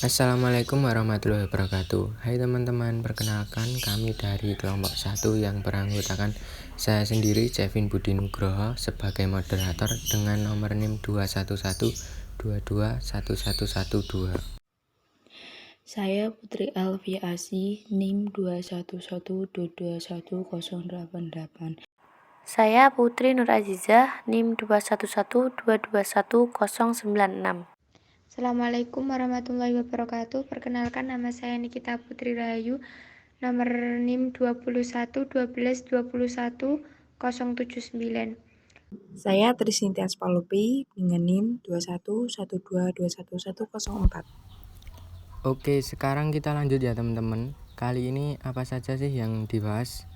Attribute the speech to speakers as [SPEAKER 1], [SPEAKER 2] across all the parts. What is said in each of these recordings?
[SPEAKER 1] Assalamualaikum warahmatullahi wabarakatuh. Hai teman-teman, perkenalkan kami dari kelompok 1 yang beranggotakan saya sendiri, Kevin Budi Nugroho, sebagai moderator dengan nomor NIM 21122211112.
[SPEAKER 2] Saya Putri Alfia Asih, NIM 21122211088.
[SPEAKER 3] Saya Putri Nur Azizah, NIM 21122211096.
[SPEAKER 4] Assalamualaikum warahmatullahi wabarakatuh. Perkenalkan, nama saya Nikita Putri Rahayu, nomor NIM 21122211079.
[SPEAKER 5] Saya Trisintias Palupi dengan NIM 21122211104.
[SPEAKER 1] Oke, sekarang kita lanjut ya teman-teman. Kali ini apa saja sih yang dibahas?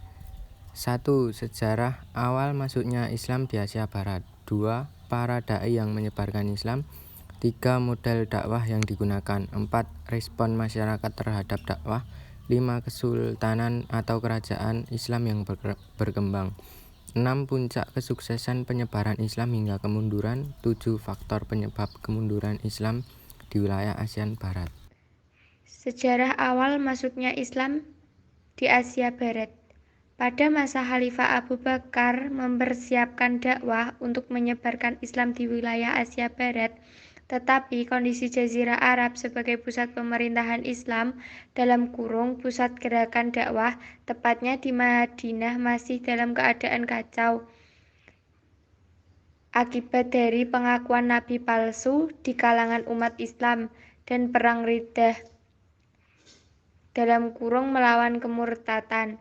[SPEAKER 1] 1. Sejarah awal masuknya Islam di Asia Barat. 2. Para dai yang menyebarkan Islam. 3. Model dakwah yang digunakan. 4. Respon masyarakat terhadap dakwah. 5. Kesultanan atau kerajaan Islam yang berkembang. 6. Puncak kesuksesan penyebaran Islam hingga kemunduran. 7. Faktor penyebab kemunduran Islam di wilayah Asia Barat.
[SPEAKER 4] Sejarah awal masuknya Islam di Asia Barat. Pada masa Khalifah Abu Bakar mempersiapkan dakwah untuk menyebarkan Islam di wilayah Asia Barat, tetapi kondisi Jazirah Arab sebagai pusat pemerintahan Islam (pusat gerakan dakwah), tepatnya di Madinah, masih dalam keadaan kacau akibat dari pengakuan nabi palsu di kalangan umat Islam dan perang Riddah (melawan kemurtatan).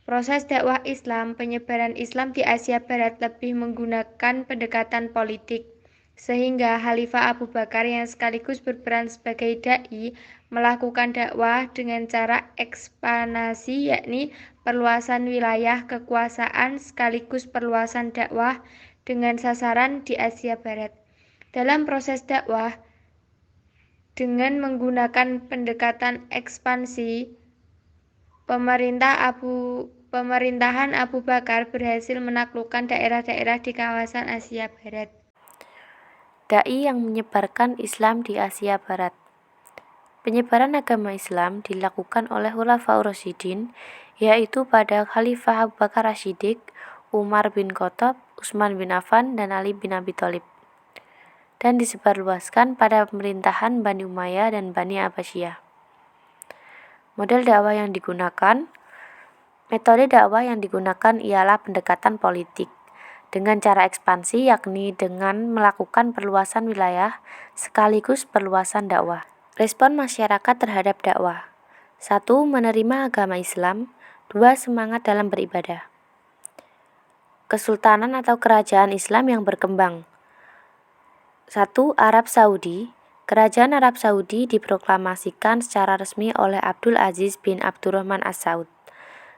[SPEAKER 4] Proses dakwah Islam, penyebaran Islam di Asia Barat lebih menggunakan pendekatan politik, sehingga Khalifah Abu Bakar yang sekaligus berperan sebagai dai melakukan dakwah dengan cara ekspansi, yakni perluasan wilayah kekuasaan sekaligus perluasan dakwah dengan sasaran di Asia Barat. Dalam proses dakwah dengan menggunakan pendekatan ekspansi, Pemerintahan Abu Bakar berhasil menaklukkan daerah-daerah di kawasan Asia Barat.
[SPEAKER 3] Dai yang menyebarkan Islam di Asia Barat. Penyebaran agama Islam dilakukan oleh Khulafaur Rasyidin, yaitu pada Khalifah Abu Bakar As-Siddiq, Umar bin Khattab, Utsman bin Affan, dan Ali bin Abi Thalib, dan disebarluaskan pada pemerintahan Bani Umayyah dan Bani Abbasiyah. Model dakwah yang digunakan. Metode dakwah yang digunakan ialah pendekatan politik dengan cara ekspansi, yakni dengan melakukan perluasan wilayah sekaligus perluasan dakwah. Respon masyarakat terhadap dakwah. 1. Menerima agama Islam. 2. Semangat dalam beribadah. Kesultanan atau kerajaan Islam yang berkembang. 1. Arab Saudi. Kerajaan Arab Saudi diproklamasikan secara resmi oleh Abdul Aziz bin Abdurrahman As-Saud.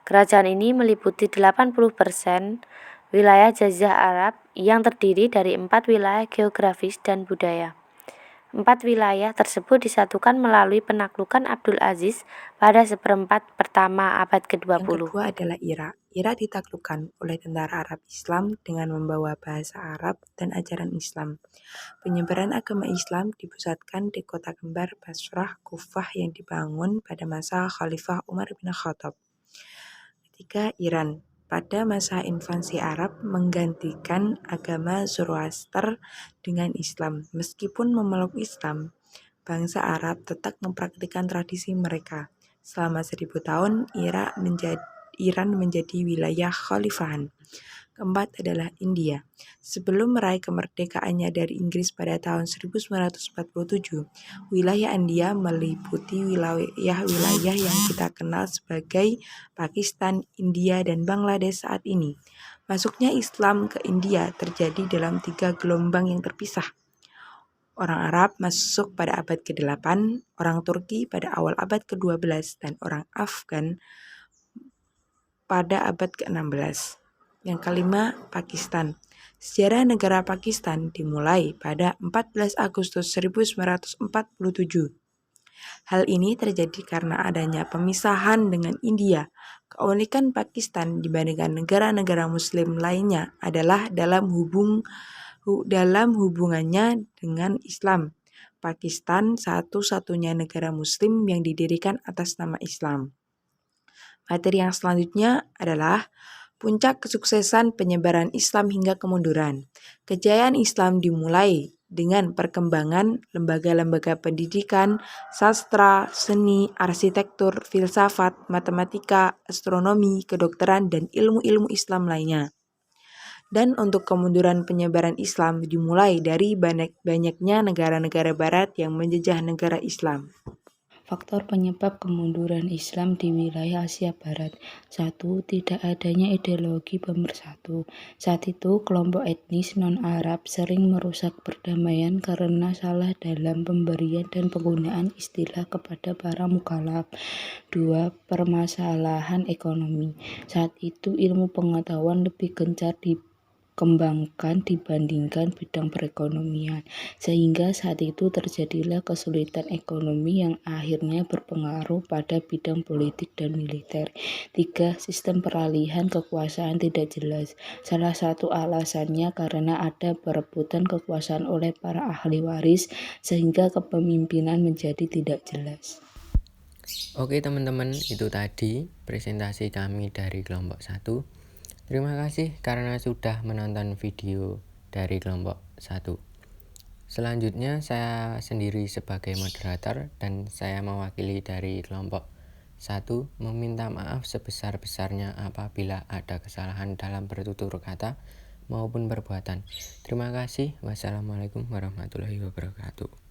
[SPEAKER 3] Kerajaan ini meliputi 80% wilayah Jazirah Arab yang terdiri dari 4 wilayah geografis dan budaya. 4 wilayah tersebut disatukan melalui penaklukan Abdul Aziz pada seperempat pertama abad ke-20.
[SPEAKER 5] Yang kedua adalah Irak. Irak ditaklukkan oleh tentara Arab Islam dengan membawa bahasa Arab dan ajaran Islam. Penyebaran agama Islam dipusatkan di kota kembar Basrah, Kufah yang dibangun pada masa Khalifah Umar bin Khattab. Ketiga, Iran. Pada masa invasi Arab menggantikan agama Zoroaster dengan Islam. Meskipun memeluk Islam, bangsa Arab tetap mempraktikkan tradisi mereka. Selama 1000 tahun, Iran menjadi wilayah khalifahan. Keempat adalah India. Sebelum meraih kemerdekaannya dari Inggris pada tahun 1947, wilayah India meliputi wilayah-wilayah yang kita kenal sebagai Pakistan, India, dan Bangladesh saat ini. Masuknya Islam ke India terjadi dalam 3 gelombang yang terpisah. Orang Arab masuk pada abad ke-8, orang Turki pada awal abad ke-12, dan orang Afgan pada abad ke-16. Yang kelima, Pakistan. Sejarah negara Pakistan dimulai pada 14 Agustus 1947. Hal ini terjadi karena adanya pemisahan dengan India. Keunikan Pakistan dibandingkan negara-negara Muslim lainnya adalah dalam hubungannya dengan Islam. Pakistan satu-satunya negara muslim yang didirikan atas nama Islam. Materi yang selanjutnya adalah puncak kesuksesan penyebaran Islam hingga kemunduran. Kejayaan Islam dimulai dengan perkembangan lembaga-lembaga pendidikan, sastra, seni, arsitektur, filsafat, matematika, astronomi, kedokteran, dan ilmu-ilmu Islam lainnya. Dan untuk kemunduran penyebaran Islam dimulai dari banyaknya negara-negara barat yang menjajah negara Islam.
[SPEAKER 2] Faktor penyebab kemunduran Islam di wilayah Asia Barat. 1. Tidak adanya ideologi pemersatu. Saat itu, kelompok etnis non-Arab sering merusak perdamaian karena salah dalam pemberian dan penggunaan istilah kepada para mukallaf. 2. Permasalahan ekonomi. Saat itu, ilmu pengetahuan lebih gencar dikembangkan dibandingkan bidang perekonomian, sehingga saat itu terjadilah kesulitan ekonomi yang akhirnya berpengaruh pada bidang politik dan militer. 3. Sistem peralihan kekuasaan tidak jelas. Salah satu alasannya karena ada perebutan kekuasaan oleh para ahli waris, sehingga kepemimpinan menjadi tidak jelas.
[SPEAKER 1] Oke teman-teman, itu tadi presentasi kami dari kelompok 1. Terima kasih karena sudah menonton video dari kelompok 1. Selanjutnya saya sendiri sebagai moderator dan saya mewakili dari kelompok 1 meminta maaf sebesar-besarnya apabila ada kesalahan dalam bertutur kata maupun perbuatan. Terima kasih. Wassalamualaikum warahmatullahi wabarakatuh.